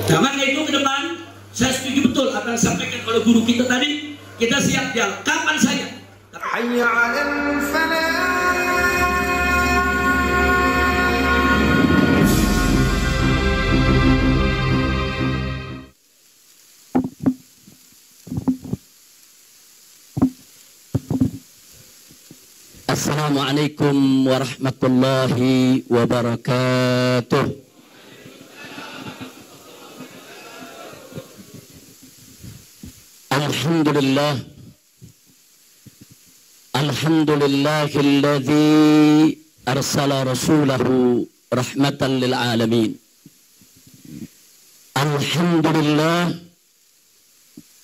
Nah, maka itu ke depan saya setuju betul apa yang disampaikan oleh guru kita tadi. Kita siap dialog kapan saja. Hayya 'alal falah. Assalamualaikum warahmatullahi wabarakatuh. Alhamdulillah. Alhamdulillahilladzi arsala rasulahu rahmatan lil alamin. Alhamdulillah.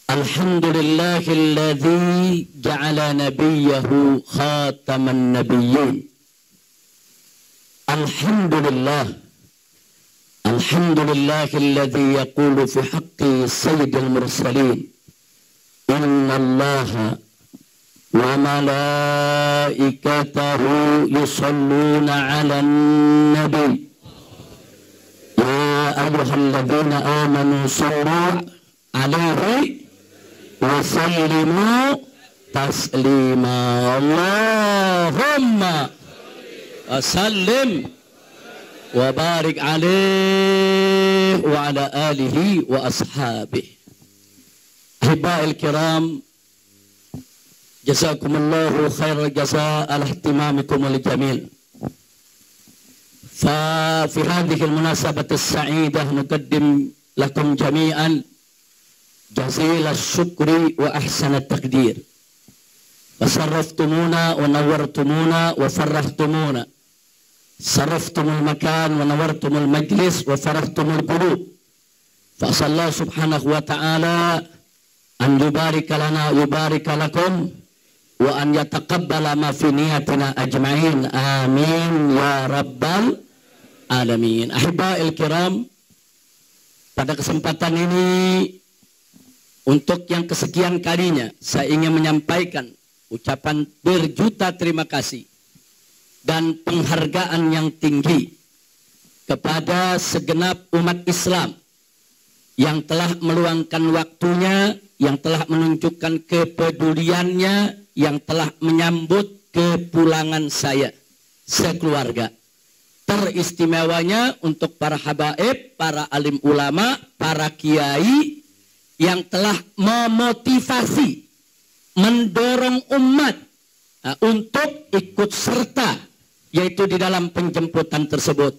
Alhamdulillahilladzi ja'ala nabiyahu khataman nabiyyin. Alhamdulillah. Alhamdulillahilladzi yaqulu fi haqqi sayyidil mursalin. Innallaha wa malaikatahu yusalluna 'alan nabi. Ya ayyuhalladzina amanu sallu 'alaihi wasallimu taslima. Allahumma sallim wa barik alaihi wa ala alihi wa ashabihi. Ahiba'il kiram, jazakumullahu khairal jazaa ala ihtimamikum wal jamil. ففي هذه المناسبة السعيدة نقدم لكم جميعا جزيل الشكر وأحسن التقدير. فشرفتمونا ونورتمونا وفرحتمونا. شرفتم المكان ونورتم المجلس وفرحتم القلوب. فأسأل الله سبحانه وتعالى أن يبارك لنا ويبارك لكم وأن يتقبل ما في نيتنا أجمعين. آمين يا رب العالمين. Ahiba'il kiram, pada kesempatan ini untuk yang kesekian kalinya saya ingin menyampaikan ucapan berjuta terima kasih dan penghargaan yang tinggi kepada segenap umat Islam yang telah meluangkan waktunya, yang telah menunjukkan kepeduliannya, yang telah menyambut kepulangan saya sekeluarga. Teristimewanya untuk para habaib, para alim ulama, para kiai yang telah memotivasi, mendorong umat untuk ikut serta, yaitu di dalam penjemputan tersebut.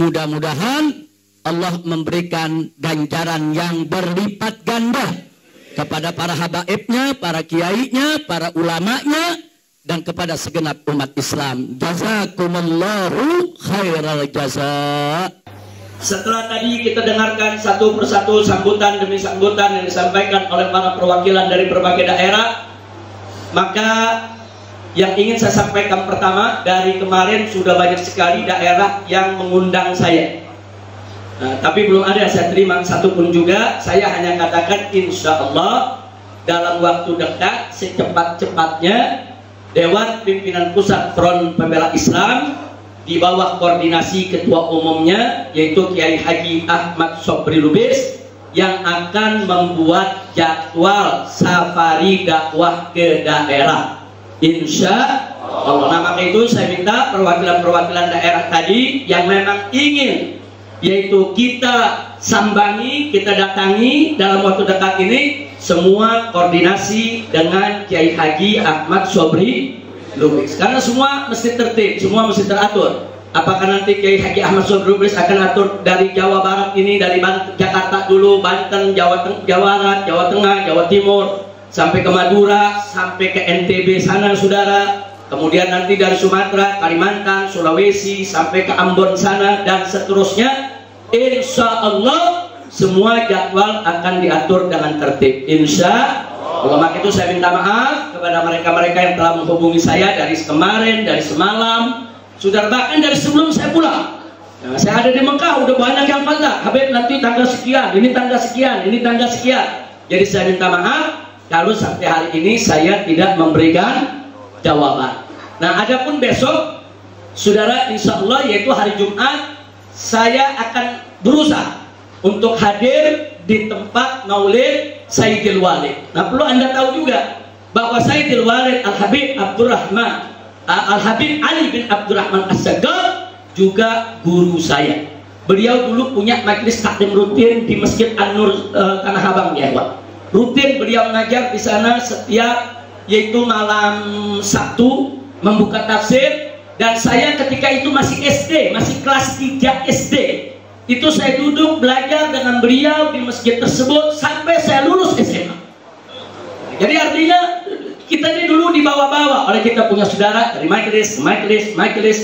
Mudah-mudahan Allah memberikan ganjaran yang berlipat ganda kepada para habaibnya, para kiainya, para ulamanya, dan kepada segenap umat Islam. Jazakumullahu khairal jazaa. Setelah tadi kita dengarkan satu persatu sambutan demi sambutan yang disampaikan oleh para perwakilan dari berbagai daerah, maka yang ingin saya sampaikan pertama, dari kemarin sudah banyak sekali daerah yang mengundang saya. Nah, tapi belum ada saya terima satupun juga. Saya hanya katakan insya Allah dalam waktu dekat secepat-cepatnya Dewan Pimpinan Pusat Front Pembela Islam di bawah koordinasi ketua umumnya yaitu Kiai Haji Ahmad Sobri Lubis yang akan membuat jadwal safari dakwah ke daerah, insya Allah. Nah, maka itu saya minta perwakilan-perwakilan daerah tadi yang memang ingin, yaitu kita sambangi, kita datangi dalam waktu dekat ini, semua koordinasi dengan Kiai Haji Ahmad Sobri Lubis, karena semua mesti tertib, semua mesti teratur. Apakah nanti Kiai Haji Ahmad Sobri Lubis akan atur dari Jawa Barat ini, dari Jakarta dulu, Banten, Jawa Barat, Jawa Tengah, Jawa Timur, sampai ke Madura, sampai ke NTB sana saudara, kemudian nanti dari Sumatera, Kalimantan, Sulawesi, sampai ke Ambon sana, dan seterusnya. Insya Allah semua jadwal akan diatur dengan tertib, insya Allah. Maka itu saya minta maaf kepada mereka-mereka yang telah menghubungi saya dari kemarin, dari semalam, sudah bahkan dari sebelum saya pulang. Nah, saya ada di Mekah, udah banyak yang kontak, Habib nanti tanggal sekian, ini tanggal sekian, ini tanggal sekian. Jadi saya minta maaf kalau sampai hari ini saya tidak memberikan jawaban. Nah, adapun besok, saudara, insya Allah yaitu hari Jumat, saya akan berusaha untuk hadir di tempat maulid Sayyidil Walid. Nah, perlu Anda tahu juga bahwa Sayyidil Walid Al-Habib Abdurrahman Al-Habib Ali bin Abdurrahman As-Sagaf juga guru saya. Beliau dulu punya majelis taklim rutin di Masjid An-Nur Tanah Abang ya, Pak. Rutin beliau mengajar di sana setiap yaitu malam Sabtu membuka tafsir, dan saya ketika itu masih SD, masih kelas 3 SD. Itu saya duduk belajar dengan beliau di masjid tersebut sampai saya lulus SMA. Jadi artinya kita ini dulu dibawa-bawa oleh kita punya saudara dari majelis ke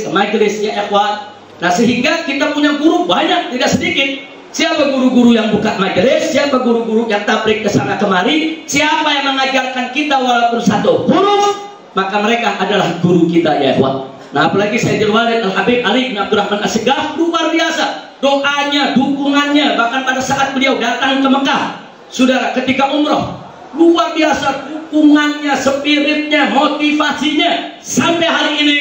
majelis ya ikhwan. Nah, sehingga kita punya guru banyak, tidak sedikit. Siapa guru-guru yang buka majelis, siapa guru-guru yang tablik ke sana kemari, siapa yang mengajarkan kita walaupun satu huruf, maka mereka adalah guru kita ya ikhwan. Nah, apalagi Sayyidil Walid Al-Habib Ali bin Abdurrahman As-Sagaf luar biasa. Doanya, dukungannya, bahkan pada saat beliau datang ke Mekah, saudara, ketika umroh, luar biasa dukungannya, spiritnya, motivasinya sampai hari ini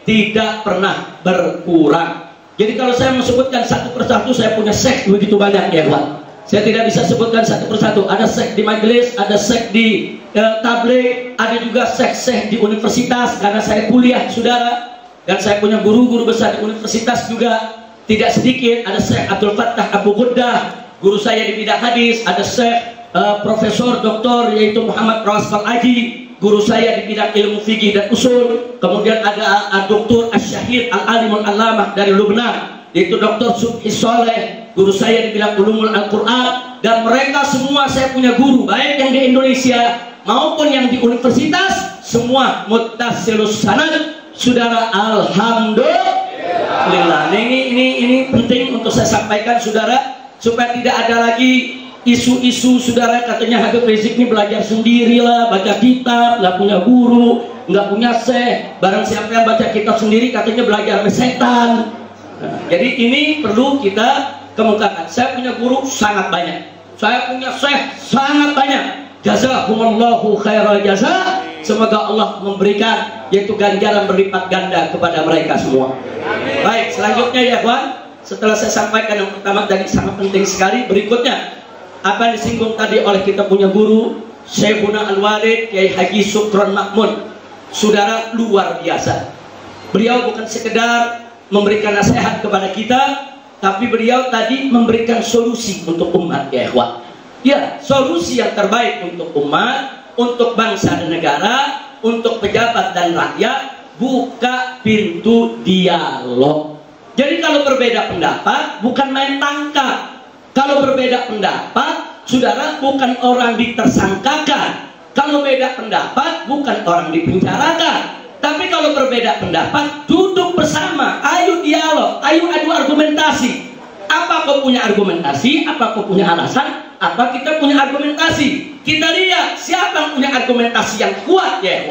tidak pernah berkurang. Jadi kalau saya menyebutkan satu persatu, saya punya seks begitu banyak ya Pak. Saya tidak bisa sebutkan satu persatu. Ada seks di majelis, ada seks di tabligh, ada juga seks di universitas karena saya kuliah saudara, dan saya punya guru-guru besar di universitas juga tidak sedikit. Ada Syekh Abdul Fattah Abu Ghuddah, guru saya di bidang hadis. Ada Syekh Profesor Doktor yaitu Muhammad Rawaz Al-Aji, guru saya di bidang ilmu fikih dan usul. Kemudian ada Dr. Asy-Syahid Al-Alimul Allamah dari Lubnan, yaitu Dr. Subhi Soleh, guru saya di bidang ulumul Al-Quran. Dan mereka semua saya punya guru, baik yang di Indonesia maupun yang di universitas, semua muttasilus sanad, saudara. Alhamdulillah. Ini penting untuk saya sampaikan saudara, supaya tidak ada lagi isu-isu saudara katanya Habib Rizik ini belajar sendirilah, baca kitab, nggak punya guru, nggak punya syekh. Barang siapa yang baca kitab sendiri katanya belajar sama setan. Nah, jadi ini perlu kita kemukakan. Saya punya guru sangat banyak, saya punya syekh sangat banyak. Jazakumullahu khairal jazaa. Semoga Allah memberikan yaitu ganjaran berlipat ganda kepada mereka semua. Baik, selanjutnya ya kawan, setelah saya sampaikan yang pertama tadi sangat penting sekali, berikutnya apa yang disinggung tadi oleh kita punya guru Syekhuna Al-Walid Kiai Haji Sukron Makmun. Saudara, luar biasa. Beliau bukan sekedar memberikan nasihat kepada kita, tapi beliau tadi memberikan solusi untuk umat ya ikhwan. Ya, solusi yang terbaik untuk umat, untuk bangsa dan negara, untuk pejabat dan rakyat. Buka pintu dialog. Jadi kalau berbeda pendapat bukan main tangkap. Kalau berbeda pendapat, saudara, bukan orang ditersangkakan. Kalau beda pendapat, bukan orang dipenjarakan. Tapi kalau berbeda pendapat, duduk bersama, ayo dialog, ayo adu argumentasi. Apa kau punya argumentasi? Apa kau punya alasan? Apa kita punya argumentasi? Kita lihat siapa yang punya argumentasi yang kuat ya.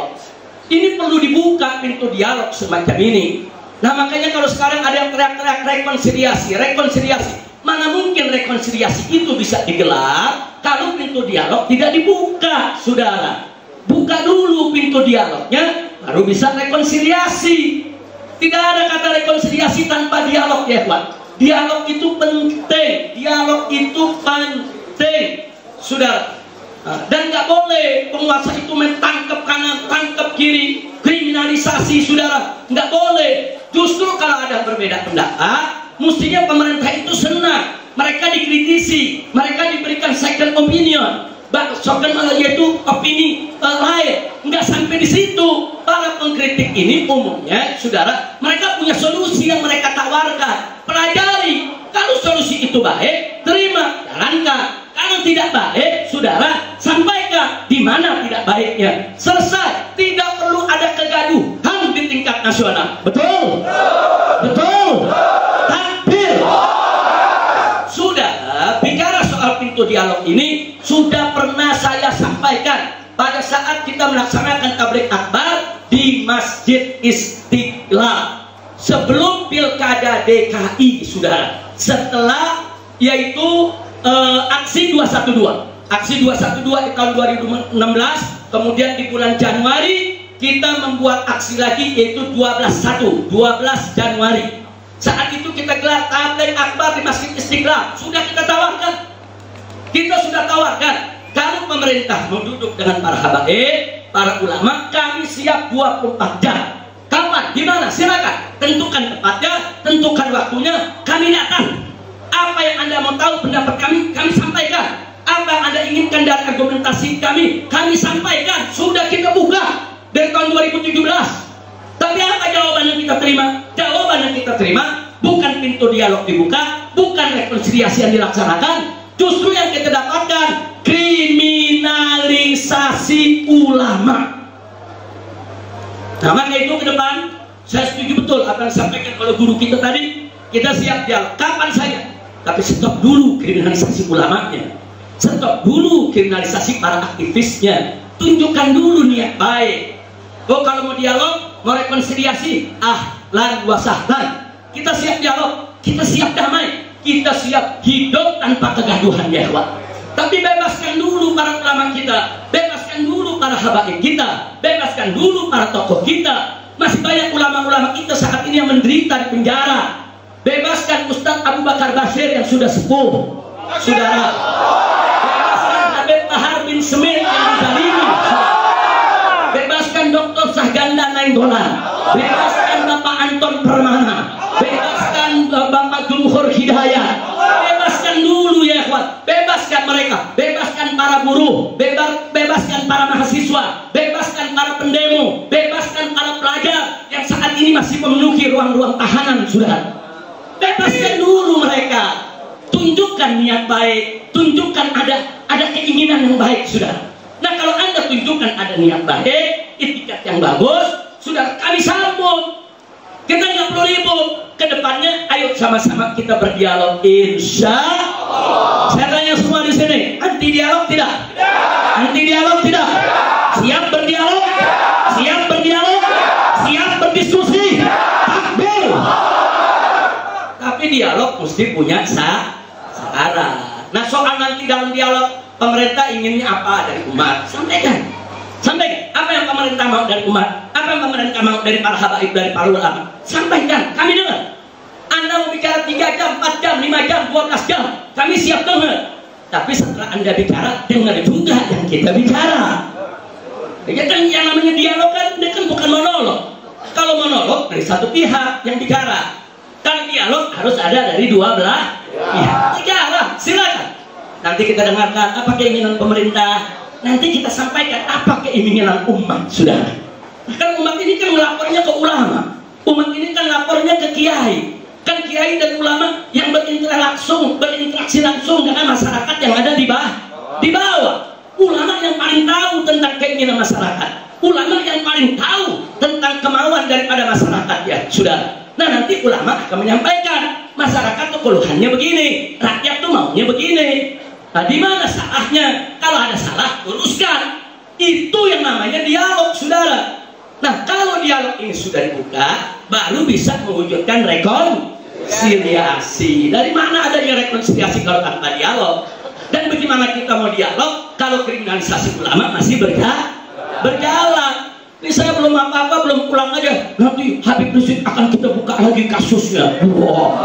Ini perlu dibuka pintu dialog semacam ini. Nah, makanya kalau sekarang ada yang teriak-teriak rekonsiliasi, rekonsiliasi. Mana mungkin rekonsiliasi itu bisa digelar kalau pintu dialog tidak dibuka, saudara. Buka dulu pintu dialognya, baru bisa rekonsiliasi. Tidak ada kata rekonsiliasi tanpa dialog ya, Pak. Dialog itu penting, dialog itu penting, saudara. Dan nggak boleh penguasa itu main tangkap kanan, tangkap kiri, kriminalisasi, saudara. Nggak boleh. Justru kalau ada berbeda pendapat, mestinya pemerintah itu senang, mereka dikritisi, mereka diberikan second opinion, yaitu opini lain. Nggak sampai di situ. Para pengkritik ini umumnya, saudara, mereka punya solusi yang mereka tawarkan. Pelajari. Kalau solusi itu baik, terima, jalankan. Kalau tidak baik, saudara, sampaikan di mana tidak baiknya. Selesai. Tidak perlu ada kegaduhan di tingkat nasional. Betul? Betul? Saudara, bicara soal pintu dialog ini sudah pernah saya sampaikan pada saat kita melaksanakan tabligh akbar di Masjid Istiqlal sebelum Pilkada DKI, saudara. Setelah yaitu aksi 212. Aksi 212 di tahun 2016, kemudian di bulan Januari kita membuat aksi lagi yaitu 12 Januari. Saat itu kita gelar tabligh akbar di Masjid Istiqlal. Sudah kita tawarkan. Kita sudah tawarkan. Kalau pemerintah mau duduk dengan para habaib, para ulama, kami siap 24 jam. Kapan? Di mana? Silakan. Tentukan tempatnya, tentukan waktunya, kami datang. Apa yang Anda mau tahu pendapat kami sampaikan. Apa yang Anda inginkan dari argumentasi kami sampaikan. Sudah kita buka dari tahun 2017. Tapi apa jawaban yang kita terima? Jawaban yang kita terima bukan pintu dialog dibuka, bukan rekonsiliasi yang dilaksanakan. Justru yang kita dapatkan kriminalisasi ulama. Nah, maka itu ke depan saya setuju betul apa yang disampaikan oleh guru kita tadi. Kita siap dialog kapan saja, tapi stop dulu kriminalisasi ulamanya, stop dulu kriminalisasi para aktivisnya. Tunjukkan dulu niat baik. Oh, kalau mau dialog, mau rekonsiliasi, ahlan wa sahlan. Kita siap dialog, kita siap damai, kita siap hidup tanpa kegaduhan ya ikhwan. Tapi bebaskan dulu para ulama kita, bebaskan dulu para habaib kita, bebaskan dulu para tokoh kita. Masih banyak ulama-ulama kita saat ini yang menderita di penjara. Bebaskan Ustadz Abu Bakar Bashir yang sudah sepuh, saudara. Bebaskan Habib Bahar bin Smith yang dizalimi. Bebaskan Dr. Sahganda Nainggolan. Bebaskan Bapak Anton Permana. Bebaskan Bapak Jumhur Hidayat. Bebaskan dulu ya ikhwan. Bebaskan mereka. Bebaskan para buruh. Bebaskan para mahasiswa. Bebaskan para pendemo. Bebaskan para pelajar yang saat ini masih memenuhi ruang-ruang tahanan, saudara. Bebaskan dulu mereka. Tunjukkan niat baik. Tunjukkan ada keinginan yang baik, saudara. Nah, kalau Anda tunjukkan ada niat baik, itikat yang bagus, sudah kami sambut. Kita nggak perlu ribut. Kedepannya, ayo sama-sama kita berdialog. Insya Allah. Saya tanya semua di sini, anti dialog tidak? Anti dialog tidak? Siap berdialog? Siap berdialog? Siap berdiskusi? Takbir. Tapi dialog mesti punya syarat. Nah, soal nanti dalam dialog, pemerintah inginnya apa dari umat? Sampaikan. Apa yang pemerintah mau dari umat? Apa yang pemerintah mau dari para habaib, dari para ulama? Sampaikan, kami dengar. Anda mau bicara 3 jam, 4 jam, 5 jam, 12 jam, kami siap dengar. Tapi setelah Anda bicara, dengar juga yang kita bicara. Ya kan, yang namanya dialog kan, dia kan bukan monolog. Kalau monolog dari satu pihak yang bicara. Kalau dialog harus ada dari dua belah pihak. Bicara, silakan. Nanti kita dengarkan apa keinginan pemerintah. Nanti kita sampaikan apa keinginan umat, saudara. Kan umat ini kan melapornya ke ulama. Umat ini kan lapornya ke kiai. Kan kiai dan ulama yang berinteraksi langsung dengan masyarakat yang ada di bawah. Ulama yang paling tahu tentang keinginan masyarakat. Ulama yang paling tahu tentang kemauan daripada masyarakat, ya, saudara. Nah, nanti ulama akan menyampaikan masyarakat tuh keluhannya begini, rakyat tuh maunya begini. Nah, di mana salahnya? Kalau ada salah, luruskan. Itu yang namanya dialog, saudara. Nah, kalau dialog ini sudah dibuka, baru bisa mewujudkan rekonsiliasi. Dari mana adanya rekonsiliasi kalau tanpa dialog? Dan bagaimana kita mau dialog kalau kriminalisasi ulama masih berjalan? Ini saya belum apa-apa, belum pulang aja. Nanti Habib Rizik akan kita buka lagi kasusnya. Wow.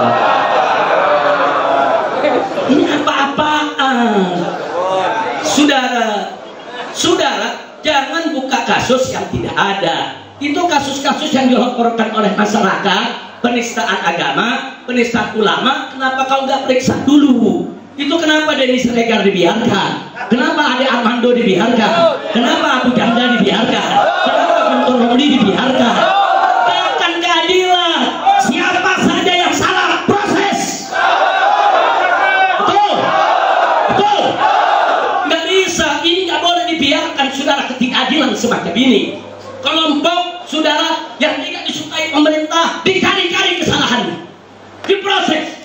Ini apa-apaan? Saudara, jangan buka kasus yang tidak ada. Itu kasus-kasus yang dilaporkan oleh masyarakat, penistaan agama, penistaan ulama. Kenapa kau nggak periksa dulu? Itu kenapa Denny Siregar dibiarkan? Kenapa Ade Armando dibiarkan? Kenapa Abu Janda dibiarkan? Kenapa Guntur Romli dibiarkan? Bukan keadilan. Siapa saja yang salah, proses. Betul? Nggak bisa. Ini nggak boleh dibiarkan, saudara, ketidakadilan semacam ini. Kelompok saudara yang tidak disukai pemerintah dicari-cari kesalahannya, diproses.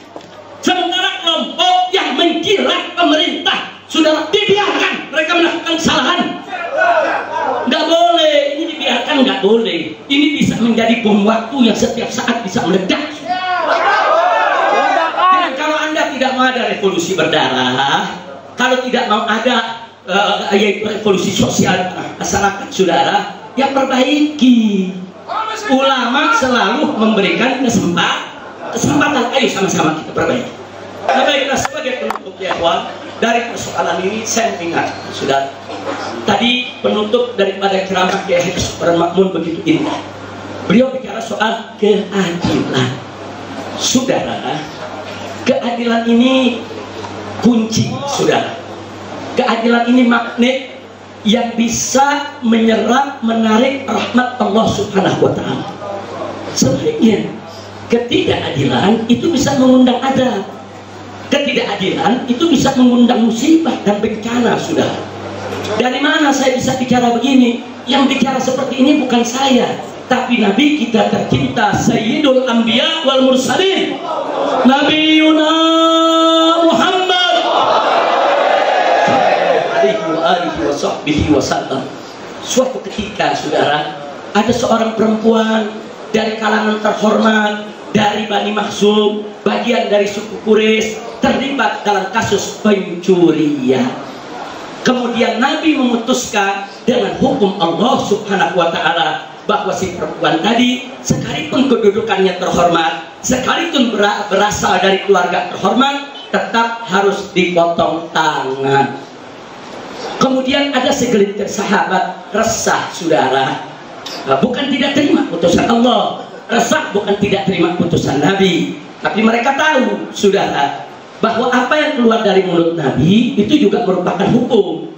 Sementara kelompok yang menjilat pemerintah, saudara, dibiarkan mereka melakukan kesalahan. Nggak boleh, ini dibiarkan, nggak boleh. Ini bisa menjadi bom waktu yang setiap saat bisa meledak. Dan kalau Anda tidak mau ada revolusi berdarah, kalau tidak mau ada revolusi sosial masyarakat, saudara, ya perbaiki. Ulama selalu memberikan kesempatan, ayo sama-sama kita perbaiki. Nah, baiklah, sebagai penutup ya kawan, dari persoalan ini saya ingat, sudah tadi penutup daripada ceramah Kiai Haji Makmun begitu indah. Beliau bicara soal keadilan. Saudara, keadilan ini kunci, saudara. Keadilan ini magnet yang bisa menyerap, menarik rahmat Allah Subhanahu wa Ta'ala. Sebaliknya, ketidakadilan itu bisa mengundang azab. Ketidakadilan itu bisa mengundang musibah dan bencana, saudara. Dari mana saya bisa bicara begini? Yang bicara seperti ini bukan saya, tapi Nabi kita tercinta, Sayyidul Anbiya wal Mursalin, Nabi Yuna Muhammad alaihi wasallam. Suatu ketika, saudara, ada seorang perempuan dari kalangan terhormat dari Bani Makhzum, bagian dari suku Quraisy, terlibat dalam kasus pencurian. Kemudian Nabi memutuskan dengan hukum Allah Subhanahu wa Ta'ala bahwa si perempuan tadi, sekalipun kedudukannya terhormat, sekalipun berasal dari keluarga terhormat, tetap harus dipotong tangan. Kemudian ada segelintir sahabat resah, saudara, bukan tidak terima putusan Allah, resah bukan tidak terima putusan Nabi, tapi mereka tahu, saudara, bahwa apa yang keluar dari mulut Nabi itu juga merupakan hukum,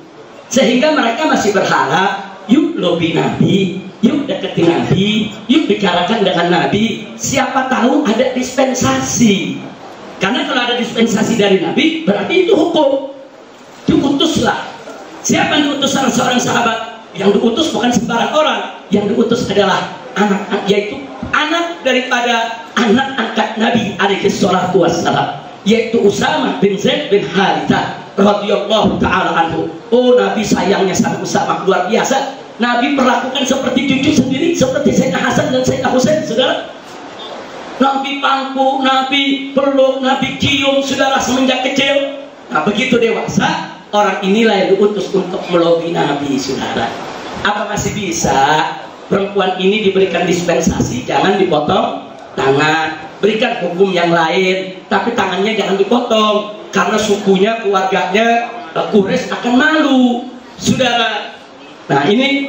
sehingga mereka masih berharap, yuk lobby Nabi, yuk deketi Nabi, yuk bicarakan dengan Nabi, siapa tahu ada dispensasi. Karena kalau ada dispensasi dari Nabi, berarti itu hukum. Diutuslah. Siapa yang diutus salah seorang sahabat? Yang diutus bukan sembarang orang, yang diutus adalah anak, yaitu anak daripada anak angkat Nabi alaihi salatu wassalam, yaitu Usamah bin Zaid bin Harithah radhiyallahu ta'ala anhu. Oh, Nabi sayangnya sama Usamah luar biasa. Nabi perlakukan seperti cucu sendiri, seperti Sayyidina Hasan dan Sayyidina Husain, saudara. Nabi pangku, Nabi peluk, Nabi cium, saudara, semenjak kecil. Nah, begitu dewasa, orang inilah yang diutus untuk melobi Nabi, saudara. Apa masih bisa perempuan ini diberikan dispensasi, jangan dipotong tangan, berikan hukum yang lain, tapi tangannya jangan dipotong, karena sukunya, keluarganya Quraisy akan malu, saudara. Nah, ini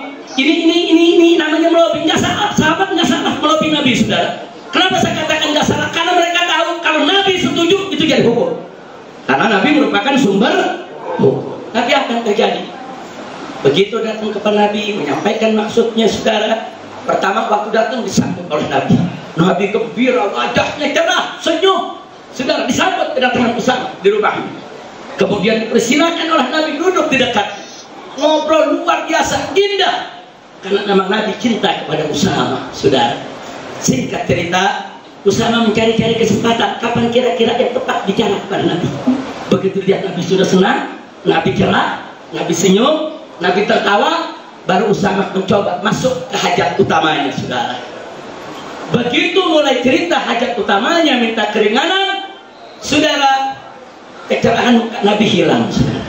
namanya melobi. Nggak salah, sahabat nggak salah melobi Nabi, saudara. Kenapa saya katakan nggak salah? Karena mereka tahu kalau Nabi setuju itu jadi hukum, karena Nabi merupakan sumber hukum. Tapi apa yang terjadi? Begitu datang kepada Nabi, menyampaikan maksudnya, saudara. Pertama waktu datang disambut oleh Nabi. Nabi gembira, wajahnya cerah, senyum. Saudara, disambut kedatangan Usamah di rumahnya. Kemudian dipersilakan oleh Nabi duduk di dekat. Ngobrol luar biasa indah. Karena memang Nabi cinta kepada Usamah, saudara. Singkat cerita, Usamah mencari-cari kesempatan kapan kira-kira yang tepat bicara kepada Nabi. Begitu lihat Nabi sudah senang, Nabi cerah, Nabi senyum, Nabi tertawa, baru Usamah mencoba masuk ke hajat utamanya, saudara. Begitu mulai cerita hajat utamanya, minta keringanan, saudara, kecerahan muka Nabi hilang, saudara.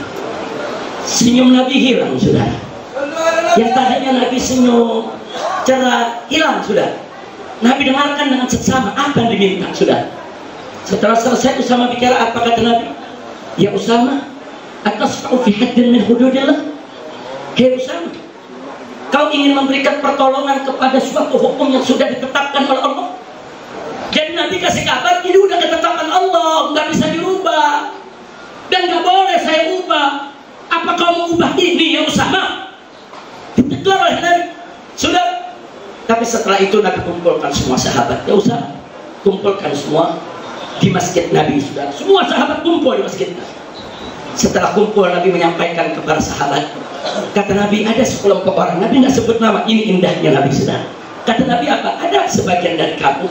Senyum Nabi hilang, saudara. Yang tadinya Nabi senyum, cerah, hilang, saudara. Nabi dengarkan dengan seksama apa yang diminta, saudara. Setelah selesai Usamah bicara, apa kata Nabi? Ya Usamah, atasfa'u fi haddin min hududillah. Hei Usamah, kau ingin memberikan pertolongan kepada suatu hukum yang sudah ditetapkan oleh Allah. Jadi Nabi kasih kabar, ini udah ketetapan Allah, nggak bisa dirubah, dan nggak boleh saya ubah. Apa kau mau ubah ini ya Usamah? Ditegur oleh Nabi. Sudah. Tapi setelah itu Nabi kumpulkan semua sahabat. Ya Usamah, kumpulkan semua di masjid Nabi, sudah. Semua sahabat kumpul di masjid Nabi. Setelah kumpul, Nabi menyampaikan kepada sahabat. Kata Nabi, ada sekelompok orang, Nabi nggak sebut nama, ini indahnya Nabi, sudah. Kata Nabi apa? Ada sebagian dari kamu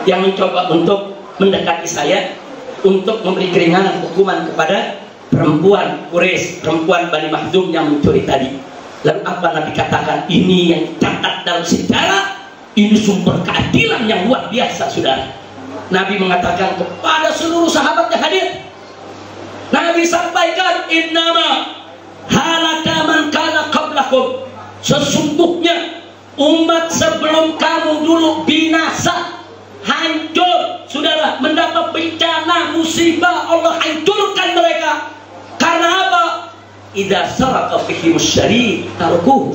yang mencoba untuk mendekati saya, untuk memberi keringanan hukuman kepada perempuan Quraisy, perempuan Bani Makhzum yang mencuri tadi. Lalu apa Nabi katakan? Ini yang catat dalam sejarah, ini sumber keadilan yang luar biasa, saudara. Nabi mengatakan kepada seluruh sahabat yang hadir, Nabi sampaikan, innama halaka man kana qablakum, sesungguhnya umat sebelum kamu dulu binasa, hancur, saudara, mendapat bencana, musibah, Allah hancurkan mereka. Karena apa? Idza saraka fihimus syarif tarkuh.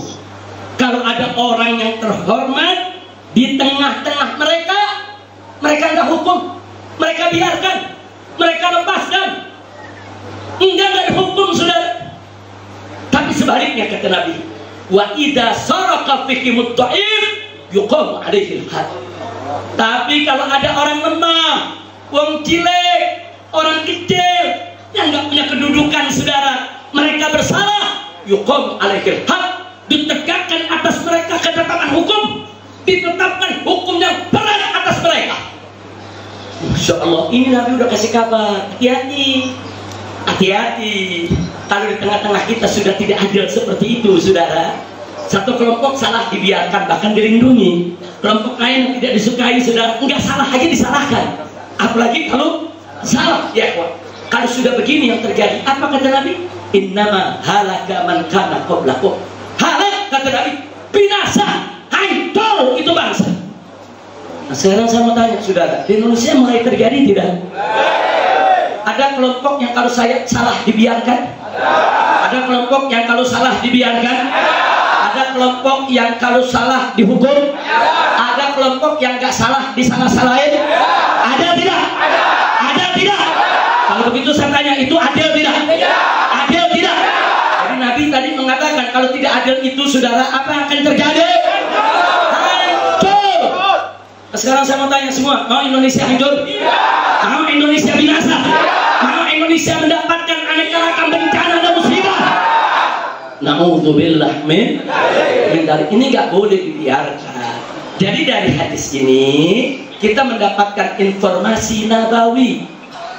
Kalau ada orang yang terhormat di tengah-tengah mereka, mereka enggak hukum, mereka biarkan, mereka lepaskan. Enggak dihukum, saudara. Tapi sebaliknya kata Nabi, wa idza saraka fihimut dha'if yuqam alaihi al-had. Tapi kalau ada orang lemah, orang cilik, orang kecil yang enggak punya kedudukan, saudara, mereka bersalah, yuqam alaihi al-had, ditegakkan atas mereka ketetapan hukum, ditetapkan hukum yang berat atas mereka. Masya Allah, ini Nabi udah kasih kabar, hati-hati, hati-hati. Kalau di tengah-tengah kita sudah tidak adil seperti itu, saudara. Satu kelompok salah dibiarkan, bahkan dilindungi. Kelompok lain yang tidak disukai, saudara, enggak salah aja disalahkan. Apalagi kalau salah, ya kawan. Kalau sudah begini yang terjadi, apa kata Nabi? Innama halaka man kana qablakum. Halak, kata Nabi, binasa, hancur itu bangsa. Nah, sekarang saya mau tanya, saudara, di Indonesia mulai terjadi tidak? Ada kelompok yang kalau saya salah dibiarkan? Ada kelompok yang kalau salah dibiarkan? Ada kelompok yang kalau salah dihukum? Ada kelompok yang gak salah disalah-salahin? Ada tidak? Ada tidak? Kalau begitu saya tanya, itu adil tidak? Adil tidak? Jadi Nabi tadi mengatakan kalau tidak adil itu, saudara, apa yang akan terjadi? Hancur. Sekarang saya mau tanya semua, mau Indonesia hancur? Mau Indonesia binasa? Mau Indonesia mendapatkan aneka ragam bencana dan musibah? Na'udzubillah min dzalik. Ini nggak boleh dibiarkan. Jadi dari hadis ini kita mendapatkan informasi nabawi,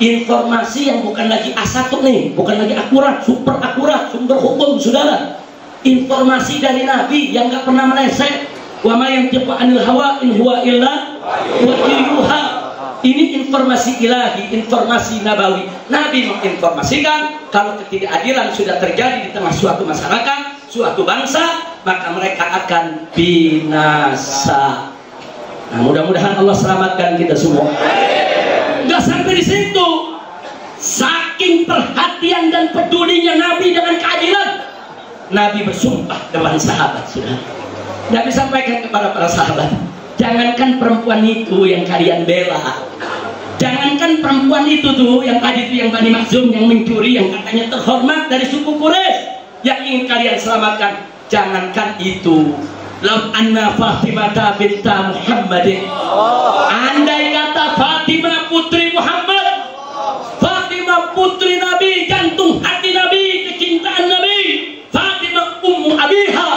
informasi yang bukan lagi A1 nih, bukan lagi akurat, super akurat, sumber hukum, saudara. Informasi dari Nabi yang nggak pernah meleset. Wa ma yantiqu 'anil hawa in huwa illa wahyuha. Ini informasi ilahi, informasi nabawi. Nabi menginformasikan kalau ketidakadilan sudah terjadi di tengah suatu masyarakat, suatu bangsa, maka mereka akan binasa. Nah, mudah-mudahan Allah selamatkan kita semua. Nggak sampai di situ. Saking perhatian dan pedulinya Nabi dengan keadilan, Nabi bersumpah depan sahabat, sudah. Nabi sampaikan kepada para sahabat, jangankan perempuan itu yang kalian bela, jangankan perempuan itu tuh yang tadi itu yang Bani Makhzum yang mencuri, yang katanya terhormat dari suku Quraisy, yang ingin kalian selamatkan, jangankan itu. Lau anna Fatimah binta Muhammadin, andai kata Fatimah putri Muhammad, Fatimah putri Nabi, jantung hati Nabi, kecintaan Nabi, Fatimah ummu abiha.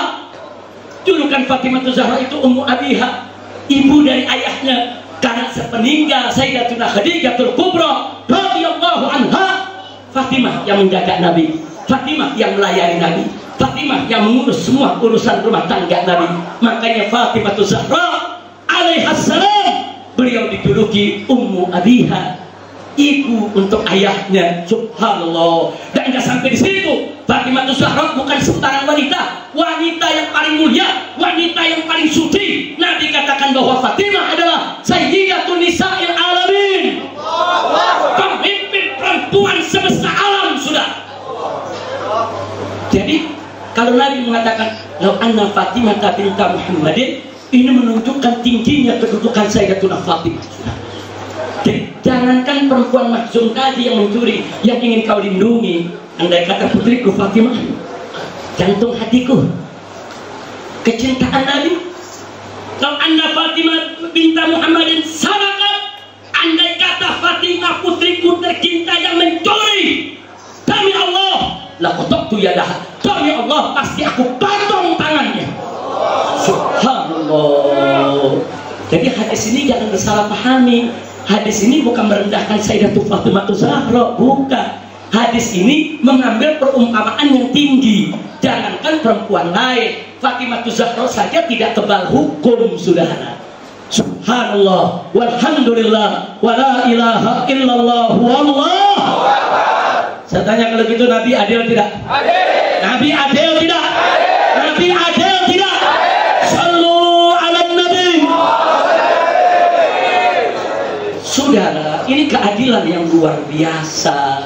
Julukan Fatimah Zahra itu ummu abiha, ibu dari ayahnya, karena sepeninggal Sayyidatuna Khadijatul Kubra radhiyallahu anha, Fatimah yang menjaga Nabi, Fatimah yang melayani Nabi, Fatimah yang mengurus semua urusan rumah tangga Nabi. Makanya Fatimah Zahra alaihassalam, beliau dijuluki ummu abiha, ibu untuk ayahnya. Subhanallah. Dan nggak sampai di situ, Fatimah Zahra bukan sembarang wanita, wanita yang paling mulia, wanita yang paling suci. Nabi katakan bahwa Fatimah adalah sayyidatun nisa'il alamin, pemimpin perempuan semesta alam, sudah. Jadi kalau Nabi mengatakan lau anna Fatimah binta Muhammadin, ini menunjukkan tingginya kedudukan Sayyidatuna Fatimah, sudah. Jadi jangankan perempuan Makhzum tadi yang mencuri, yang ingin kau lindungi. Andai kata putriku Fatimah, jantung hatiku, kecintaan Nabi. Kalau anda Fatimah binta Muhammadin sarakat, andai kata Fatimah putriku tercinta yang mencuri, demi Allah, laqattu yadaha, demi Allah pasti aku potong tangannya. Subhanallah. Jadi hadis ini jangan disalahpahami. Hadis ini bukan merendahkan Sayyidatuna Fatimah Zahra, bukan. Hadis ini mengambil perumpamaan yang tinggi. Jangankan perempuan lain, Fatimah Zahra saja tidak kebal hukum, saudara. Subhanallah, walhamdulillah, wala ilaha illallah, wallah. Saya tanya, kalau gitu Nabi adil tidak? Adil. Nabi adil tidak? Adil. Nabi adil tidak? Sallu ala Nabi. Sudah Saudara, ini keadilan yang luar biasa.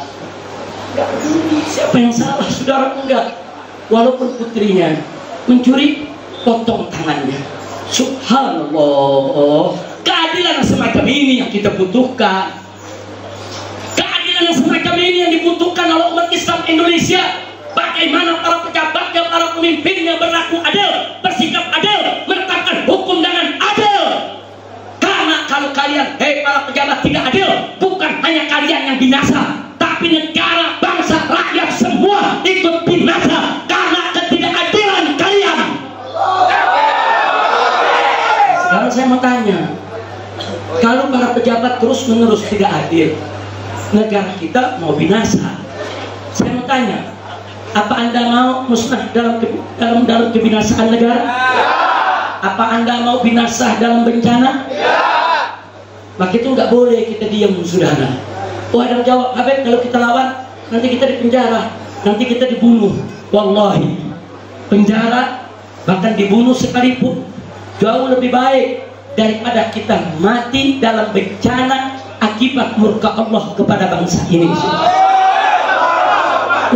Enggak peduli siapa yang salah, saudara, enggak. Walaupun putrinya mencuri, potong tangannya. Subhanallah. Keadilan semacam ini yang kita butuhkan. Keadilan semacam ini yang dibutuhkan oleh umat Islam Indonesia. Bagaimana para pejabatnya, para pemimpinnya berlaku adil, bersikap adil, menetapkan hukum dengan adil. Karena kalau kalian, para pejabat tidak adil, bukan hanya kalian yang binasa, tapi negara, bangsa, rakyat semua ikut binasa karena ketidakadilan kalian. Sekarang saya mau tanya, kalau para pejabat terus-menerus tidak adil, negara kita mau binasa. Saya mau tanya, apa Anda mau musnah dalam kebinasaan negara? Apa Anda mau binasa dalam bencana? Maka itu nggak boleh kita diam, saudara. Oh, ada yang jawab, Habib, kalau kita lawan nanti kita dipenjara, nanti kita dibunuh. Wallahi, penjara bahkan dibunuh sekalipun jauh lebih baik daripada kita mati dalam bencana akibat murka Allah kepada bangsa ini.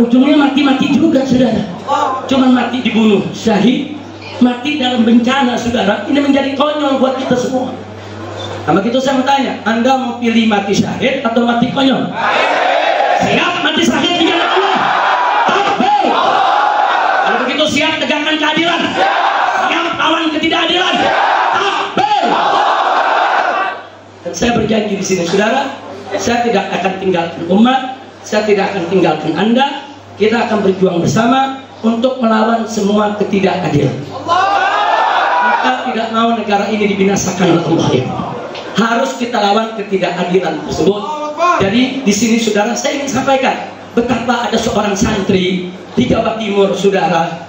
Ujungnya mati-mati juga, saudara. Cuman mati dibunuh syahid, mati dalam bencana, saudara. Ini menjadi konyol buat kita semua. Nah, begitu saya mau tanya, Anda mau pilih mati syahid atau mati konyol? Siap mati syahid di jalan Allah. Takbir. Kalau begitu siap tegakkan keadilan. Siap lawan ketidakadilan. Takbir. Dan saya berjanji di sini, saudara, saya tidak akan tinggalkan umat, saya tidak akan tinggalkan Anda. Kita akan berjuang bersama untuk melawan semua ketidakadilan. Kita tidak mau negara ini dibinasakan oleh Allah. Harus kita lawan ketidakadilan tersebut. Jadi di sini, saudara, saya ingin sampaikan betapa ada seorang santri di Jawa Timur, saudara,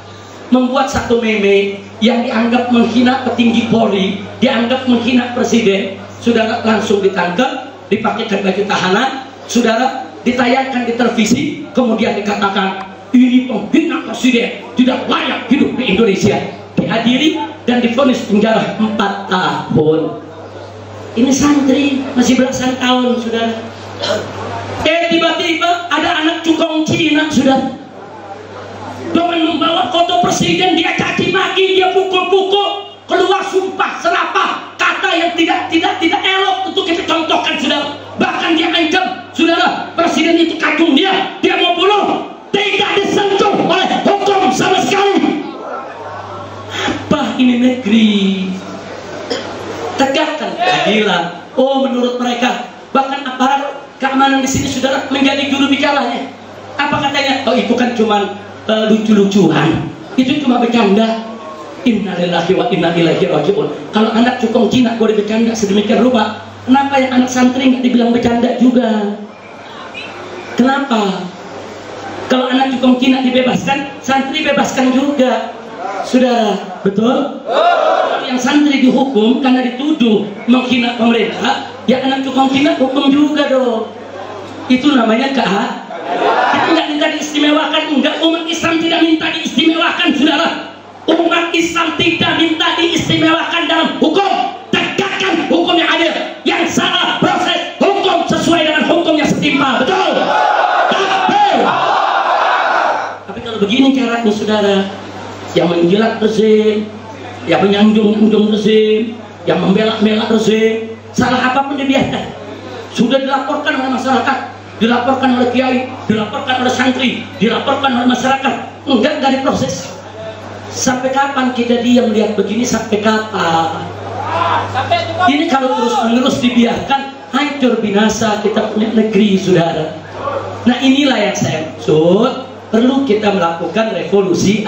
membuat satu meme yang dianggap menghina petinggi Polri, dianggap menghina presiden. Saudara, langsung ditangkap, dipakaikan baju tahanan, saudara, ditayangkan di televisi, kemudian dikatakan ini penghina presiden, tidak layak hidup di Indonesia, diadili dan divonis penjara 4 tahun. Ini santri masih belasan tahun, saudara. Tiba-tiba ada anak cukong Cina, saudara, dengan membawa foto presiden, dia caci maki, dia pukul-pukul, keluar sumpah serapah, kata yang tidak elok untuk kita contohkan, saudara. Bahkan dia ancam, saudara, presiden itu kacung dia mau bunuh, tidak disentuh oleh hukum sama sekali. Apa ini negeri? Tegakkan keadilan. Oh, menurut mereka bahkan aparat keamanan di sini, saudara, menjadi juru bicaranya. Apa katanya? Oh, itu kan cuma lucu-lucuan, itu cuma bercanda. Innalillahi wa inna ilaihi rajiun. Kalau anak cukong Cina boleh bercanda sedemikian rupa, kenapa yang anak santri nggak dibilang bercanda juga? Kenapa? Kalau anak cukong Cina dibebaskan, santri bebaskan juga, saudara. Betul? Yang santri dihukum karena dituduh menghina pemerintah, ya anak cukong Cina hukum juga dong. Itu namanya keadilan. Kita nggak minta diistimewakan, enggak. Umat Islam tidak minta diistimewakan, saudara. Umat Islam tidak minta diistimewakan dalam hukum. Tegakkan hukum yang adil. Yang salah proses hukum sesuai dengan hukum yang setimpal. Betul? Takbir. Tapi kalau begini caranya, saudara, yang menjilat rezim, yang menyanjung-nyanjung rezim, yang membela-bela rezim, salah apapun dibiarkan. Sudah dilaporkan oleh masyarakat, dilaporkan oleh kiai, dilaporkan oleh santri, dilaporkan oleh masyarakat, enggak diproses. Sampai kapan kita diam lihat begini? Sampai kapan? Ini kalau terus-menerus dibiarkan, hancur binasa kita punya negeri, saudara. Nah, inilah yang saya maksud, perlu kita melakukan revolusi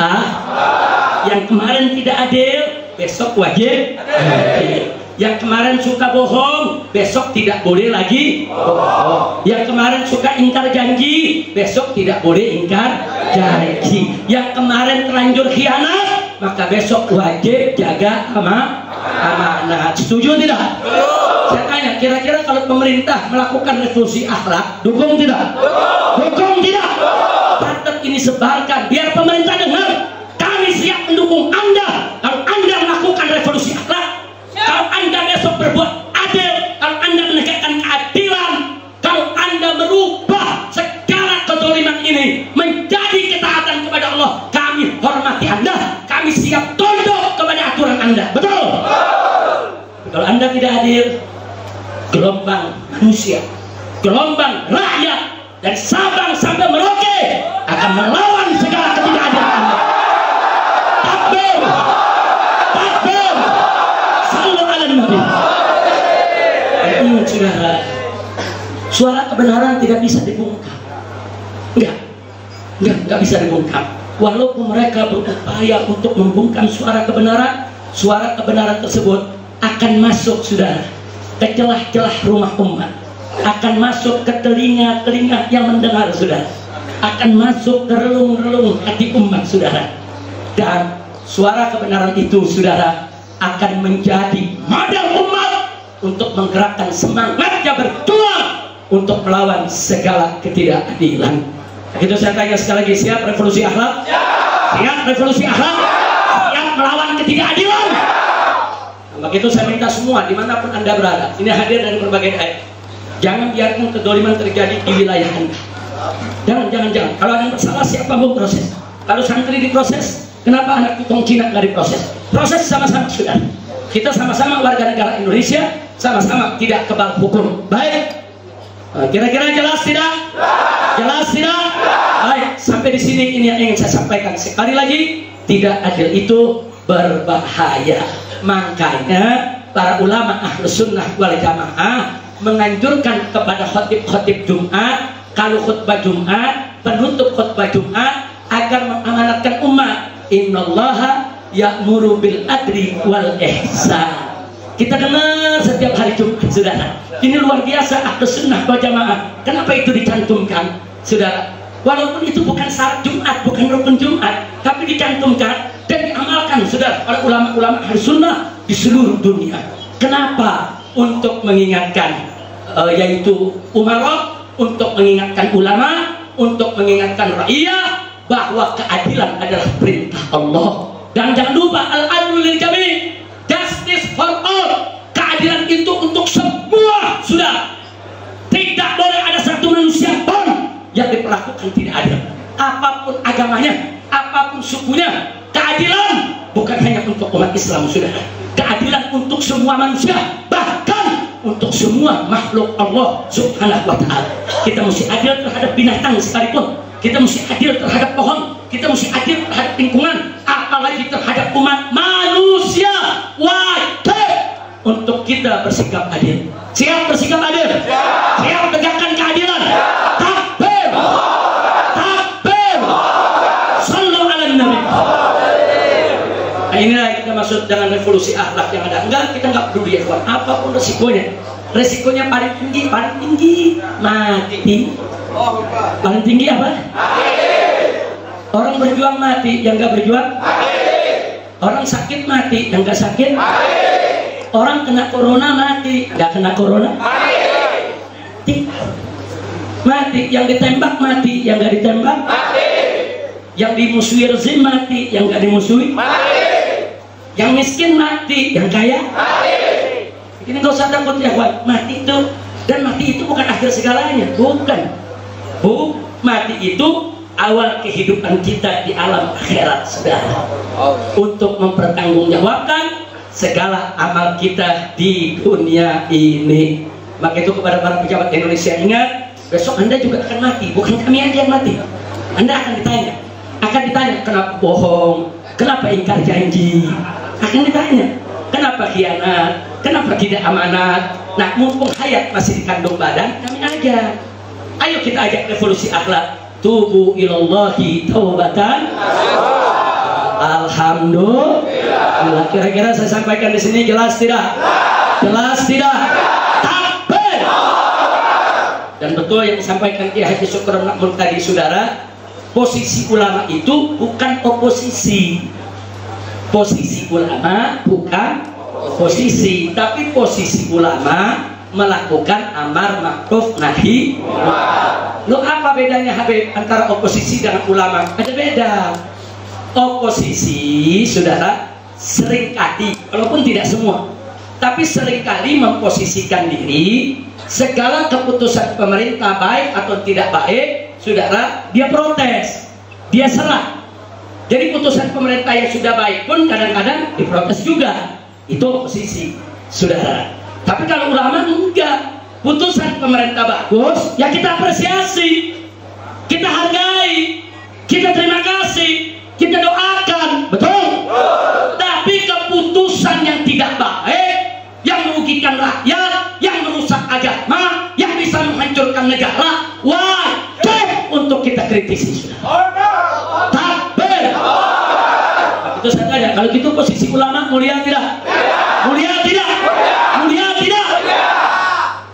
yang kemarin tidak adil, besok wajib adil. Yang kemarin suka bohong, besok tidak boleh lagi bohong. Yang kemarin suka ingkar janji, besok tidak boleh ingkar janji. Yang kemarin terlanjur khianat, maka besok wajib jaga amanah. Setuju tidak? Saya tanya, kira-kira kalau pemerintah melakukan revolusi akhlak, dukung tidak? Dukung tidak? Tetap ini sebarkan, biar pemerintah dengar. Kami siap mendukung Anda kalau Anda melakukan revolusi akhlak. Kalau Anda besok berbuat adil, kalau Anda menegakkan keadilan, tidak adil? Gelombang manusia, gelombang rakyat dari Sabang sampai Merauke akan melawan segala ketidakadilan. Takbir, takbir, sallu ala nabi. Ingat saudara, suara kebenaran tidak bisa dibungkam. Enggak bisa dibungkam. Walaupun mereka berupaya untuk membungkam suara kebenaran tersebut akan masuk, saudara, ke celah-celah rumah umat, akan masuk ke telinga-telinga yang mendengar, saudara, akan masuk ke relung-relung hati umat, saudara. Dan suara kebenaran itu, saudara, akan menjadi modal umat untuk menggerakkan semangatnya berjuang untuk melawan segala ketidakadilan. Itu saya tanya sekali lagi, siap revolusi akhlak? Siap revolusi akhlak? Siap melawan ketidakadilan? Nah, begitu saya minta semua dimanapun Anda berada, ini hadir dari berbagai daerah, jangan biarkan kedoliman terjadi di wilayah Anda. Jangan. Kalau ada yang bersalah, siapa mau proses? Kalau santri diproses, kenapa anak tukang Cina nggak diproses? Proses sama-sama, saudara. Kita sama-sama warga negara Indonesia, sama-sama tidak kebal hukum. Baik. Kira-kira jelas tidak? Jelas tidak? Baik, sampai di sini ini yang ingin saya sampaikan. Sekali lagi, tidak adil itu berbahaya. Makanya para ulama Ahlus Sunnah wal Jamaah menganjurkan kepada khotib-khotib Jumat, kalau khutbah Jumat, penutup khutbah Jumat, agar mengamanatkan umat. Innallaha ya'muru bil adli wal ihsan. Kita dengar setiap hari Jumat, saudara. Ini luar biasa Ahlus Sunnah wal Jamaah. Kenapa itu dicantumkan, saudara? Walaupun itu bukan syarat Jumat, bukan rukun Jumat, tapi dicantumkan dan diamalkan, saudara, oleh ulama-ulama Ahlus Sunnah di seluruh dunia. Kenapa? Untuk mengingatkan, yaitu umara, untuk mengingatkan ulama, untuk mengingatkan rakyat bahwa keadilan adalah perintah Allah. Dan jangan lupa al-adlu lil jami', justice for all. Keadilan itu untuk semua, sudah. Tidak boleh ada satu manusia pun yang diperlakukan tidak adil. Apapun agamanya, apapun sukunya, keadilan bukan hanya untuk umat Islam, sudah. Keadilan untuk semua manusia, bahkan untuk semua makhluk Allah Subhanahu wa ta'ala. Kita mesti adil terhadap binatang sekalipun. Kita mesti adil terhadap pohon, kita mesti adil terhadap lingkungan, apalagi terhadap umat manusia. Wajib untuk kita bersikap adil. Siap bersikap adil? Siap tegakkan keadilan? Takbir! Takbir! Sallu ala nabi. Nah, inilah yang kita maksud dengan revolusi akhlak yang ada. Enggak, kita enggak peduli ya kawan, apapun resikonya. Resikonya paling tinggi mati. Paling tinggi apa? Orang berjuang mati, yang nggak berjuang orang sakit mati, yang nggak sakit orang kena corona mati, nggak kena corona mati, yang ditembak mati, yang nggak ditembak yang dimusuhi rezim mati, yang nggak dimusuhi yang miskin mati, yang kaya ini nggak usah takut ya kawan, mati itu. Dan mati itu bukan akhir segalanya, bukan. Mati itu awal kehidupan kita di alam akhirat, saudara. Untuk mempertanggungjawabkan segala amal kita di dunia ini. Maka itu kepada para pejabat Indonesia, ingat, besok Anda juga akan mati, bukan kami aja yang mati. Anda akan ditanya kenapa bohong, kenapa ingkar janji, akan ditanya kenapa khianat, kenapa tidak amanat. Nah, mumpung hayat masih dikandung badan, kami aja. Ayo kita ajak revolusi akhlak. Tubu ilallahi taubatan. Alhamdulillah. Kira-kira saya sampaikan di sini jelas tidak? Jelas tidak? Takbir. Dan betul yang disampaikan Kiai Haji Syukron Makmur tadi, saudara. Posisi ulama itu bukan oposisi. Posisi ulama bukan oposisi, tapi posisi ulama melakukan amar ma'ruf nahi. Lo apa bedanya Habib antara oposisi dengan ulama? Ada beda. Oposisi, saudara, seringkali, walaupun tidak semua, tapi seringkali memposisikan diri, segala keputusan pemerintah baik atau tidak baik, saudara, dia protes, dia serah. Jadi putusan pemerintah yang sudah baik pun kadang-kadang diprotes juga. Itu oposisi, saudara. Tapi kalau ulama enggak, putusan pemerintah bagus, ya kita apresiasi, kita hargai, kita terima kasih, kita doakan, betul? Tapi keputusan yang tidak baik, yang merugikan rakyat, yang merusak agama, yang bisa menghancurkan negara, wajib untuk kita kritisi. Takbir. Itu saya tanya, kalau gitu posisi ulama mulia tidak? Mulia tidak? Mulia tidak?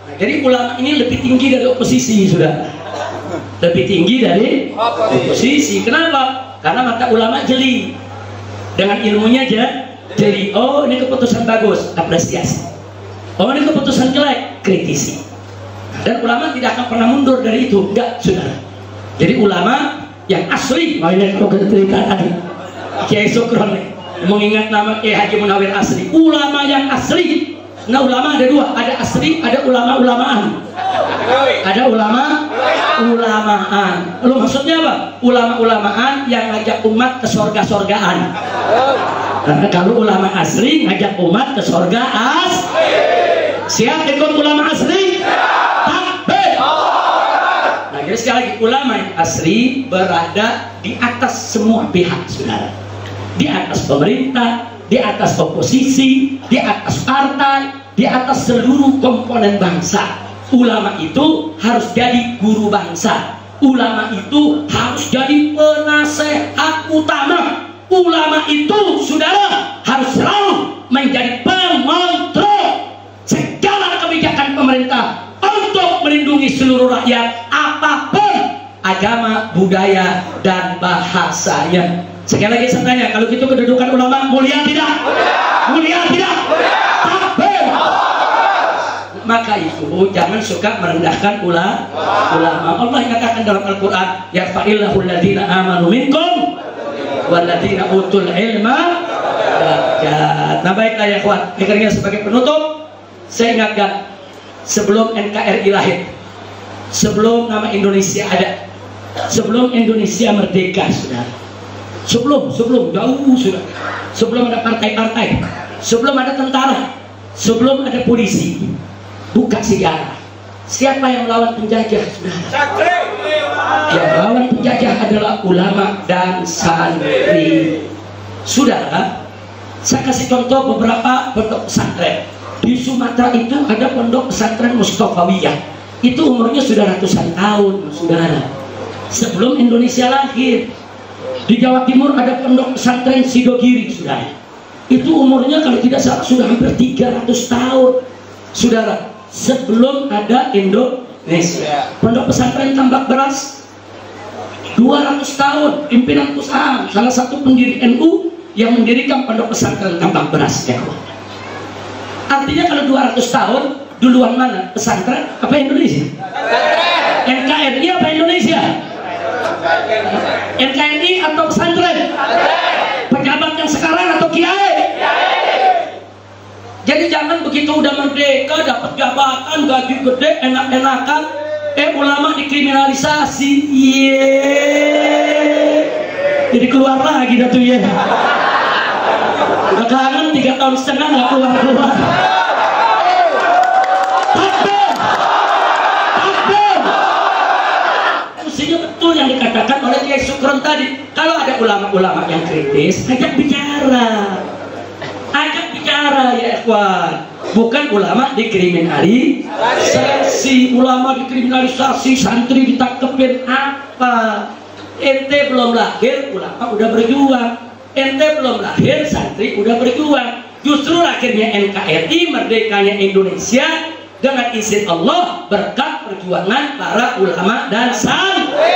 Nah, jadi ulama ini lebih tinggi dari oposisi, sudah. Lebih tinggi dari oposisi. Kenapa? Karena mata ulama jeli, dengan ilmunya aja jeli. Oh, ini keputusan bagus, apresiasi. Oh, ini keputusan jelek, kritisi. Dan ulama tidak akan pernah mundur dari itu, enggak, saudara. Jadi ulama yang asli, makanya kalau kita cerita tadi Kiai Sukron nih, mengingat nama Kiai Haji Munawir asli, ulama yang asli. Nah, ulama ada dua, ada asli, ada ulama-ulamaan. Ada ulama-ulamaan. Lalu maksudnya apa? Ulama-ulamaan yang ngajak umat ke sorga-sorgaan. Karena kalau ulama asli ngajak umat ke sorga siap ikut ulama asli? Takbir. Nah, jadi sekali lagi, ulama yang asli berada di atas semua pihak, saudara. Di atas pemerintah, di atas oposisi, di atas partai, di atas seluruh komponen bangsa. Ulama itu harus jadi guru bangsa. Ulama itu harus jadi penasehat utama. Ulama itu, saudara, harus selalu menjadi pengontrol segala kebijakan pemerintah untuk melindungi seluruh rakyat, apapun agama, budaya, dan bahasanya. Sekali lagi saya tanya, kalau gitu kedudukan ulama mulia tidak? Mulia tidak? Takbir. Maka itu jangan suka merendahkan ulama. Allah katakan dalam Al-Quran, yarfa'illahu alladhina amanu minkum walladhina utul ilma darajat. Nah, baiklah ya kawan, akhirnya sebagai penutup saya ingatkan, sebelum NKRI lahir, sebelum nama Indonesia ada, sebelum Indonesia merdeka, saudara, sebelum jauh, sudah, sebelum ada partai-partai, sebelum ada tentara, sebelum ada polisi, buka sejarah. Siapa yang melawan penjajah, saudara? Yang melawan penjajah adalah ulama dan santri. Saudara, saya kasih contoh beberapa pondok pesantren. Di Sumatera itu ada pondok pesantren Mustofawiyah. Itu umurnya sudah ratusan tahun, saudara. Sebelum Indonesia lahir. Di Jawa Timur ada pondok pesantren Sidogiri, saudara. Itu umurnya kalau tidak salah sudah hampir 300 tahun, saudara. Sebelum ada Indonesia. Pondok pesantren Tambak Beras 200 tahun, pimpinan usaha, salah satu pendiri NU yang mendirikan pondok pesantren Tambak Beras, ya. Artinya kalau 200 tahun, duluan mana? Pesantren apa Indonesia? NKRI apa Indonesia? NKRI atau pesantren? Pejabat yang sekarang atau kiai? Jadi jangan begitu udah merdeka dapat jabatan, gaji gede, enak-enakan, ulama dikriminalisasi. Jadi keluar lagi dah tuh ya. Udah kangen 3 tahun setengah nggak keluar. Takbir. Mestinya betul yang dikatakan oleh Kiai Sukron tadi. Kalau ada ulama-ulama yang kritis, ajak bicara. Ya ikhwan, bukan ulama dikriminalisasi, ulama dikriminalisasi, santri ditangkepin apa? Ente belum lahir, ulama udah berjuang. Ente belum lahir, santri udah berjuang. Justru akhirnya NKRI, merdekanya Indonesia, dengan izin Allah, berkat perjuangan para ulama dan santri.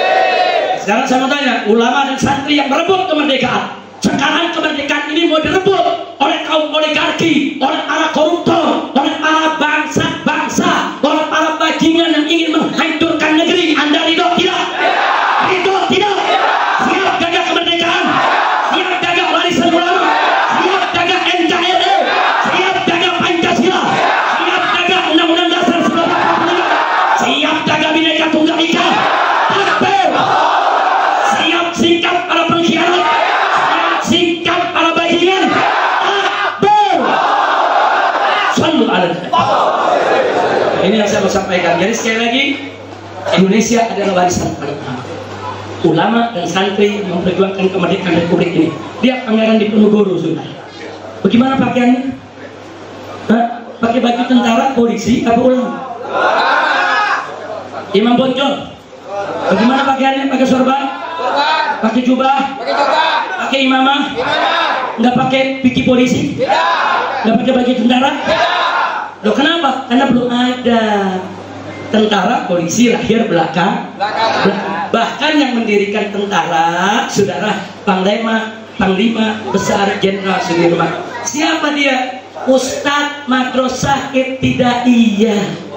Sekarang saya mau tanya, ulama dan santri yang merebut kemerdekaan, sekarang kemerdekaan ini mau direbut oleh kaum oligarki, oleh para koruptor, oleh para bangsa-bangsa, oleh para bajingan yang ingin menghancurkan negeri. Anda ridho tidak? Ridho tidak? Siap jaga kemerdekaan? Siap jaga warisan ulama? Siap jaga NKRI? Siap jaga Pancasila? Siap jaga Undang-Undang Dasar 1945? Siap jaga Bhinneka Tunggal Ika? Takbir! Siap sikap para pengkhianat? Sikap para bajingan? Takbir! saya sampaikan. Jadi sekali lagi, Indonesia adalah warisan paling utama. Ulama dan santri yang memperjuangkan kemerdekaan Republik ini. Dia Pangeran Diponegoro sudah. Bagaimana pakaiannya? Pakai baju tentara, polisi, apa ulama? Imam Bonjol. Bagaimana pakaiannya? Pakai sorban? Pakai jubah? Pakai imamah? Nggak pakai piki polisi? Nggak pakai baju tentara? Loh kenapa? Karena belum ada tentara, polisi lahir belakang. Bahkan yang mendirikan tentara, saudara, Panglima Besar Jenderal Sudirman. Siapa dia? Ustadz Madrasah Ibtidaiyah.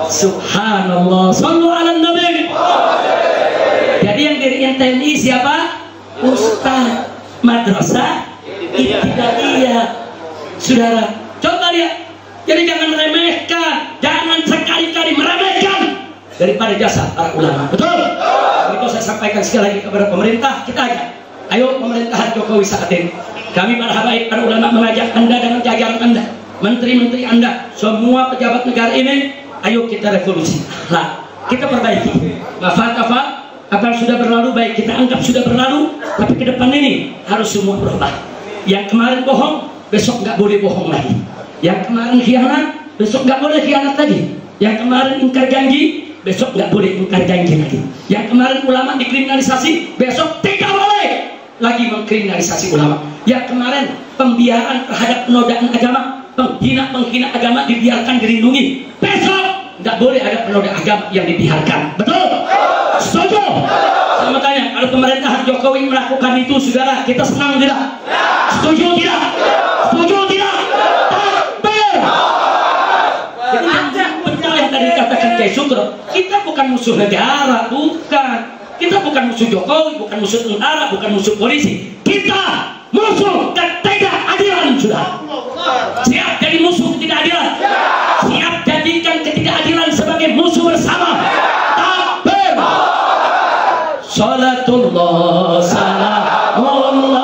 Subhanallah. Sallu ala Nabi. Jadi yang diriin TNI siapa? Ustadz Madrasah Ibtidaiyah. Saudara, coba lihat. Jadi jangan remehkan, jangan sekali-kali meremehkan daripada jasa para ulama. Betul? Itu saya sampaikan sekali lagi kepada pemerintah. Kita ajak, ayo pemerintahan Jokowi saat ini. Kami para habaib, para ulama mengajak Anda dengan jajaran Anda, menteri-menteri Anda, semua pejabat negara ini, ayo kita revolusi. Lah, kita perbaiki. Apa yang sudah berlalu baik kita anggap sudah berlalu, tapi ke depan ini harus semua berubah. Yang kemarin bohong, besok nggak boleh bohong lagi. Yang kemarin khianat, besok nggak boleh khianat lagi. Yang kemarin ingkar janji, besok nggak boleh ingkar janji lagi. Yang kemarin ulama dikriminalisasi, besok tidak boleh lagi mengkriminalisasi ulama. Yang kemarin pembiaran terhadap penodaan agama, penghina agama dibiarkan dilindungi, besok nggak boleh ada penoda agama yang dibiarkan. Betul? Setuju? Saya tanya, kalau pemerintahan Jokowi melakukan itu, saudara, kita senang tidak? Setuju tidak? Setuju tidak? Jadi yang tadi dikatakan Kiai Sugro, kita bukan musuh negara, bukan. Kita bukan musuh Jokowi, bukan musuh tentara, bukan musuh polisi. Kita musuh ketidakadilan, sudah. Siap jadi musuh ketidakadilan. Siap jadikan ketidakadilan sebagai musuh bersama. Takbir. Salatullah salamullah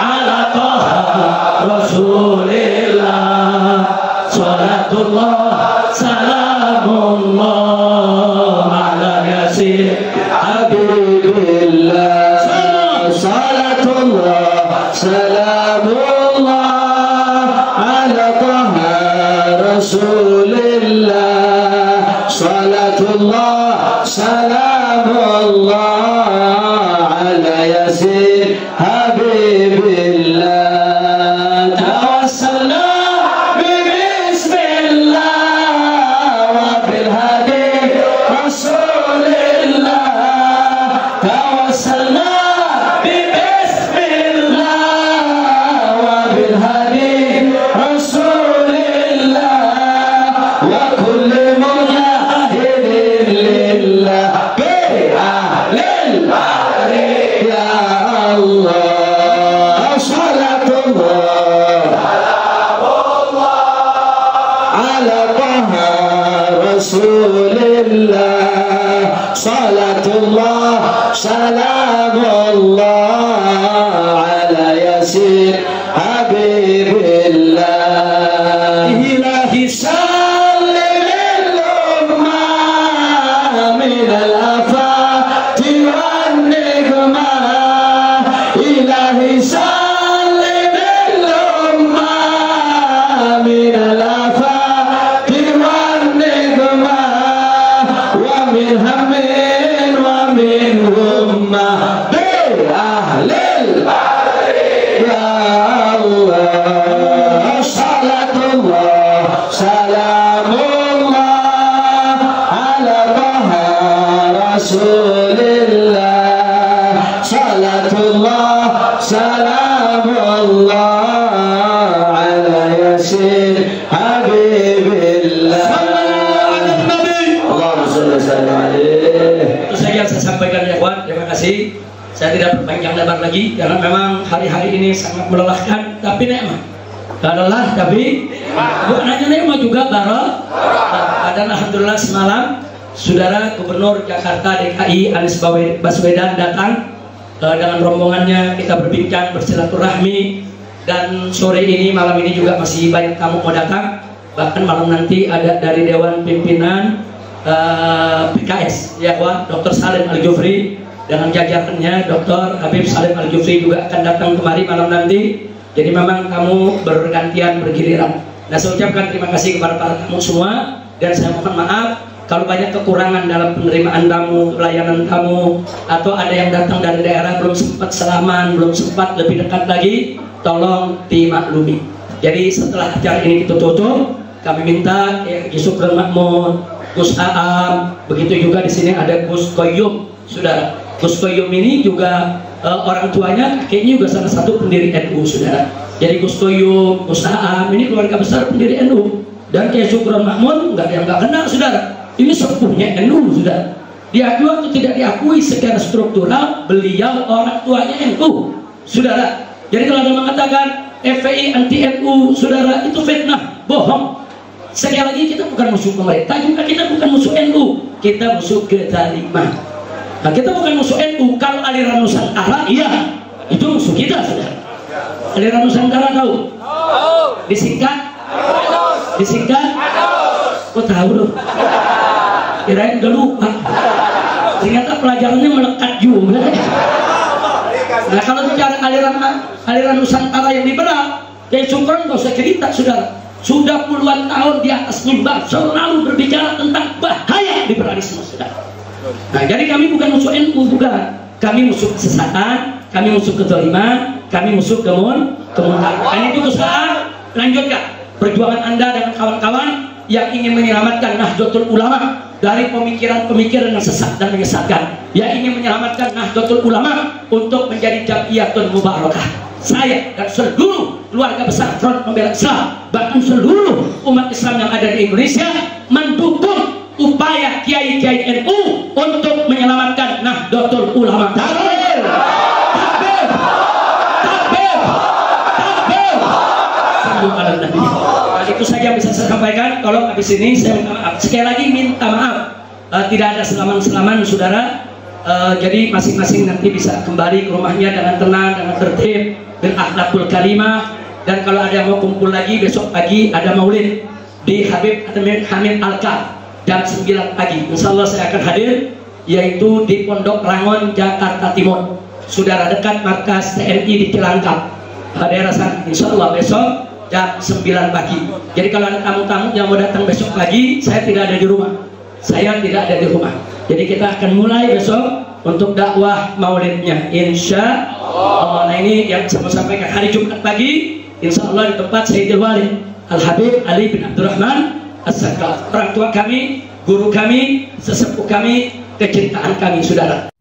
ala Taha Rasulillah. Salatullah salamullah ala Yasin Habibillah. Salatullah salamullah ala Taha Rasulillah. Salatullah salamullah ala Yasin Habibillah. Tawassalna Salatullah salamullah ala Yasin Habibillah. Ilahi sallimil ummah minal afati wan nikmah. Ilahi sallimil ummah minal afati wan nikmah. Wa min hammin wa min ummah bi ahlil ya Allah. Salatullah salamullah ala Taha Rasulillah. Salatullah salamullah ala Yasin Habibillah. Allahumma sholli alaihi. Itu saja yang saya sampaikan ya kawan. Terima kasih. Saya tidak berpanjang lebar lagi karena memang hari-hari ini sangat melelahkan, tapi nikmat. Lelah tapi bukan hanya nikmat juga barokah. Dan alhamdulillah semalam saudara Gubernur Jakarta DKI Anies Baswedan datang dengan rombongannya, kita berbincang bersilaturahmi, dan sore ini malam ini juga masih banyak tamu mau datang. Bahkan malam nanti ada dari Dewan Pimpinan PKS, ya Wah, Dr. Salim Al-Jufri dengan jajarannya, Dr. Habib Salim Al-Jufri juga akan datang kemari malam nanti. Jadi memang kamu bergantian bergiliran. Nah, saya ucapkan terima kasih kepada para tamu semua, dan saya mohon maaf kalau banyak kekurangan dalam penerimaan tamu, pelayanan tamu, atau ada yang datang dari daerah belum sempat salaman, belum sempat lebih dekat lagi, tolong dimaklumi. Jadi setelah acara ini kita tutup, kami minta Gus Supran Makmun, Gus Aam, begitu juga di sini ada Gus Koyum, saudara. Gus Koyum ini juga orang tuanya, kakeknya juga salah satu pendiri NU, saudara. Jadi Gus Koyum, Gus Aam ini keluarga besar pendiri NU, dan Kiai Supran Makmun nggak yang nggak kenal, saudara. Ini sepuhnya NU, sudah. Diakui atau tidak diakui secara struktural, beliau orang tuanya NU, saudara. Jadi kalau ada mengatakan FPI anti NU, saudara, itu fitnah, bohong. Sekali lagi, kita bukan musuh pemerintah, juga kita bukan musuh NU, kita musuh kezalimah. Nah, kita bukan musuh NU. Kalau aliran Nusantara, iya, itu musuh kita, saudara. Aliran Nusantara tahu? Disingkat? Disingkat? Kok tahu dong? Kirain udah lupa. Ternyata pelajarannya melekat juga. Nah, kalau bicara aliran Nusantara yang liberal, Kiai Supran nggak usah cerita, saudara. Sudah puluhan tahun di atas mimbar selalu berbicara tentang bahaya liberalisme, saudara. Nah, jadi kami bukan musuh NU, bukan. Kami musuh kesesatan, kami musuh kezaliman, kami musuh kemuntaran. Dan itu kesalahan. Lanjutkan perjuangan Anda dengan kawan-kawan yang ingin menyelamatkan Nahdlatul Ulama dari pemikiran-pemikiran yang sesat dan menyesatkan, yang ingin menyelamatkan Nahdlatul Ulama untuk menjadi Jam'iyatul Mubarakah. Saya dan seluruh keluarga besar Front Pembela Islam, bahkan seluruh umat Islam yang ada di Indonesia, mendukung upaya kiai-kiai NU untuk menyelamatkan Nahdlatul Ulama. Takbir! Takbir! Takbir! Takbir! Sallu ala Nabi. Itu saja yang bisa saya sampaikan. Kalau habis ini saya minta maaf. Sekali lagi minta maaf, tidak ada selaman-selaman, saudara. Jadi masing-masing nanti bisa kembali ke rumahnya dengan tenang, dengan tertib, dan akhlakul karimah. Dan kalau ada yang mau kumpul lagi, besok pagi ada maulid di Habib Hamid Alka jam 9 pagi. Insya Allah saya akan hadir, yaitu di Pondok Rangon, Jakarta Timur, saudara, dekat markas TNI di Cilangkap, daerah sana. Insya Allah besok jam 9 pagi. Jadi kalau ada tamu-tamu yang mau datang besok pagi, saya tidak ada di rumah. Saya tidak ada di rumah. Jadi kita akan mulai besok untuk dakwah maulidnya, insya Allah. Nah, ini yang saya sampaikan hari Jumat pagi, insya Allah di tempat Sayyidil Walid Al-Habib Ali bin Abdurrahman As-Sakaf, orang tua kami, guru kami, sesepuh kami, kecintaan kami, saudara.